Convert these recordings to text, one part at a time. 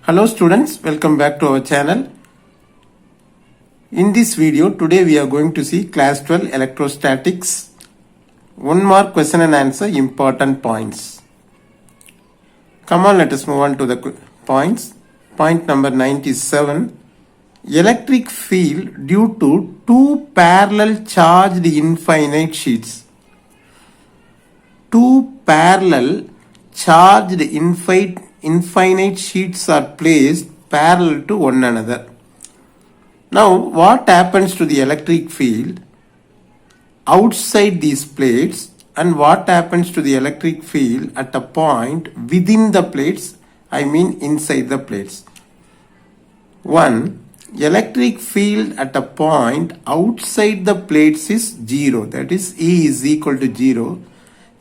Hello students, welcome back to our channel. In this video, today we are going to see class 12 electrostatics. One more question and answer, important points. Come on, let us move on to the points. Point number 97. Electric field due to two parallel charged infinite sheets. Two parallel charged infinite sheets are placed parallel to one another. Now, what happens to the electric field outside these plates and what happens to the electric field at a point within the plates, I mean inside the plates? 1. Electric field at a point outside the plates is 0, that is E is equal to 0.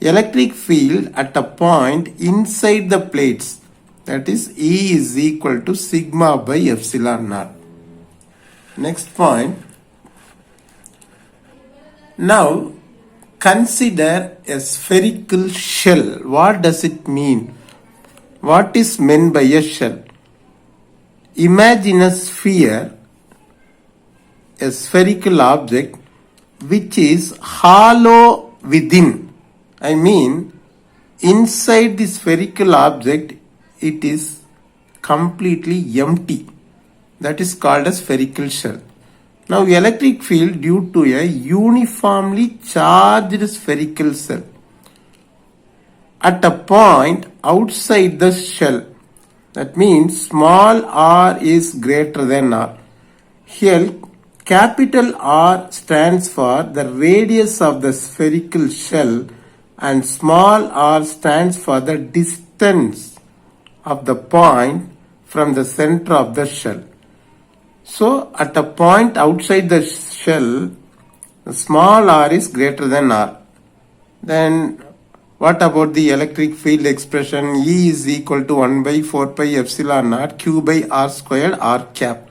Electric field at a point inside the plates, that is E is equal to sigma by epsilon naught. Next point. Now consider a spherical shell. What does it mean? What is meant by a shell? Imagine a sphere, a spherical object which is hollow within. I mean, inside the spherical object, it is completely empty. That is called a spherical shell. Now, electric field due to a uniformly charged spherical cell at a point outside the shell. That means small r is greater than r. Here, capital R stands for the radius of the spherical shell and small r stands for the distance of the point from the center of the shell. So, at a point outside the shell, the small r is greater than r. Then, what about the electric field expression? E is equal to 1 by 4 pi epsilon naught q by r squared r cap.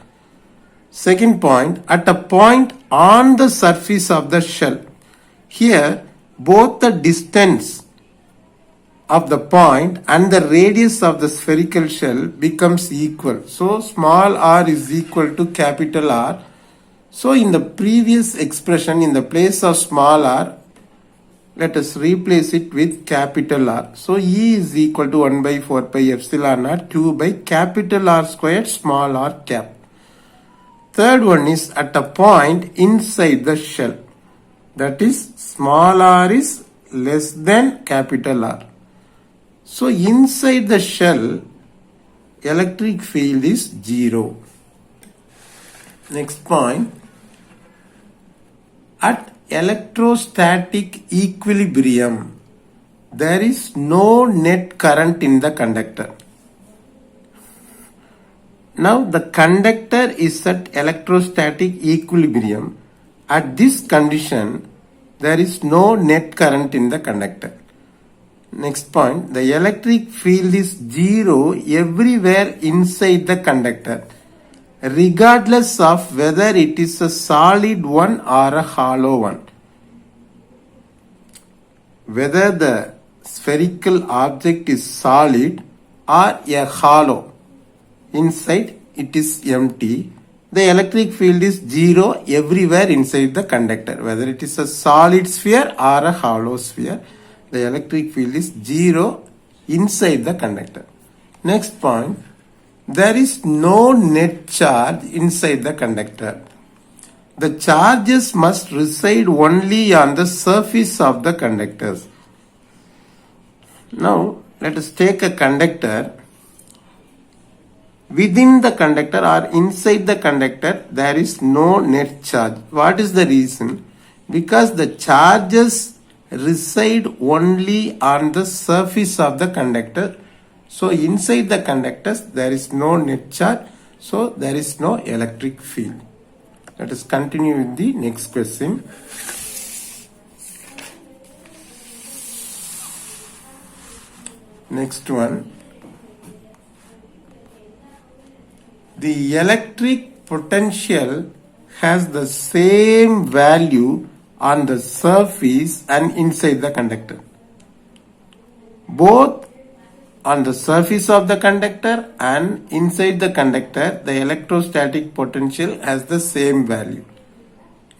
Second point, at a point on the surface of the shell. Here, both the distance of the point and the radius of the spherical shell becomes equal. So, small r is equal to capital R. So, in the previous expression, in the place of small r, let us replace it with capital R. So, E is equal to 1 by 4 pi epsilon naught q by capital R squared small r cap. Third one is at a point inside the shell. That is, small r is less than capital R. So, inside the shell, electric field is 0. Next point. At electrostatic equilibrium, there is no net current in the conductor. Now, the conductor is at electrostatic equilibrium. At this condition, there is no net current in the conductor. Next point, the electric field is 0 everywhere inside the conductor, regardless of whether it is a solid one or a hollow one. Whether the spherical object is solid or a hollow, inside it is empty. The electric field is 0 everywhere inside the conductor, whether it is a solid sphere or a hollow sphere. The electric field is 0 inside the conductor. Next point, there is no net charge inside the conductor. The charges must reside only on the surface of the conductors. Now, let us take a conductor. Within the conductor or inside the conductor, there is no net charge. What is the reason? Because the charges reside only on the surface of the conductor. So, inside the conductors, there is no net charge. So, there is no electric field. Let us continue with the next question. Next one. The electric potential has the same value on the surface and inside the conductor. Both on the surface of the conductor, and inside the conductor the electrostatic potential has the same value.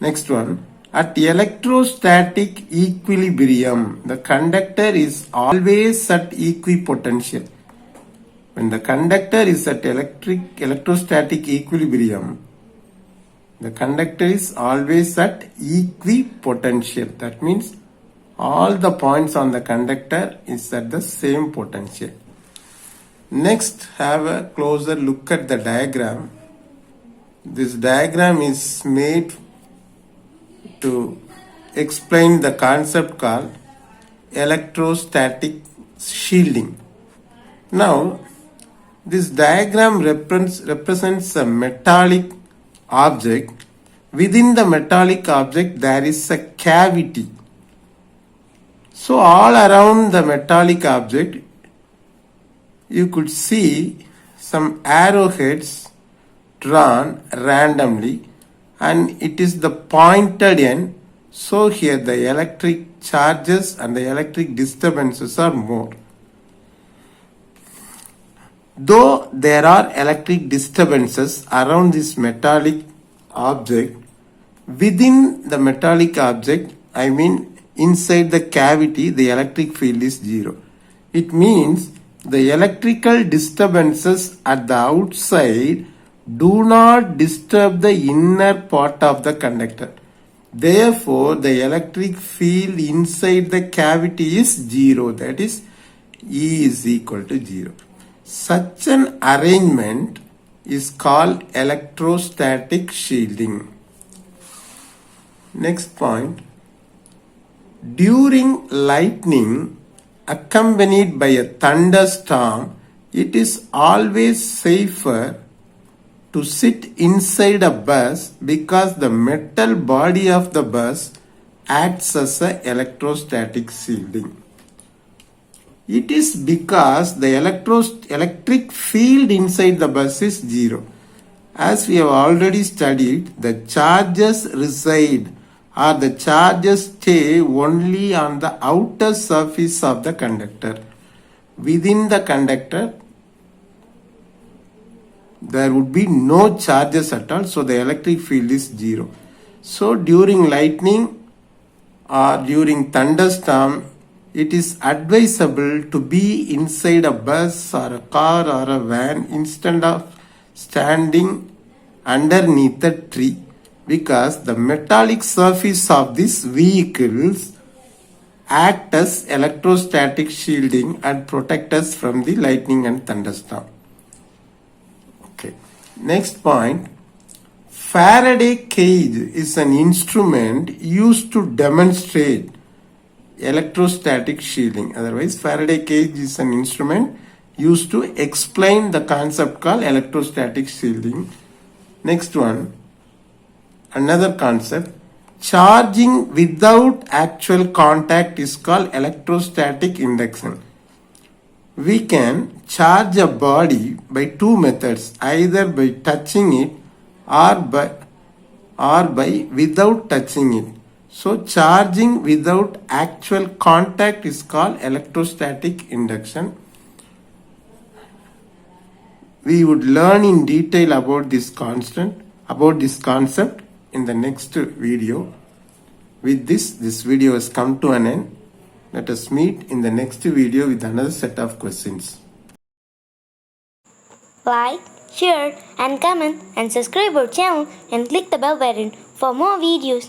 Next one, at electrostatic equilibrium the conductor is always at equipotential. When the conductor is at electrostatic equilibrium, the conductor is always at equipotential. That means all the points on the conductor is at the same potential. Next, have a closer look at the diagram. This diagram is made to explain the concept called electrostatic shielding. Now, this diagram represents a metallic object. Within the metallic object there is a cavity. So all around the metallic object you could see some arrowheads drawn randomly, and it is the pointed end. So here the electric charges and the electric disturbances are more. Though there are electric disturbances around this metallic object, within the metallic object, inside the cavity, the electric field is zero. It means the electrical disturbances at the outside do not disturb the inner part of the conductor. Therefore, the electric field inside the cavity is zero. That is, E is equal to zero. Such an arrangement is called electrostatic shielding. Next point. During lightning accompanied by a thunderstorm, it is always safer to sit inside a bus because the metal body of the bus acts as an electrostatic shielding. It is because the electric field inside the bus is zero. As we have already studied, the charges reside or the charges stay only on the outer surface of the conductor. Within the conductor, there would be no charges at all, so the electric field is zero. So during lightning or during thunderstorm, it is advisable to be inside a bus or a car or a van instead of standing underneath a tree, because the metallic surface of these vehicles act as electrostatic shielding and protect us from the lightning and thunderstorm. Okay. Next point. Faraday cage is an instrument used to demonstrate electrostatic shielding. Otherwise, Faraday cage is an instrument used to explain the concept called electrostatic shielding. Next one. Another concept, charging without actual contact is called electrostatic induction. We can charge a body by two methods, either by touching it or by without touching it. So charging without actual contact is called electrostatic induction. We would learn in detail about this concept in the next video. With this video has come to an end. Let us meet in the next video with another set of questions. Like, share and comment and subscribe our channel and click the bell button for more videos.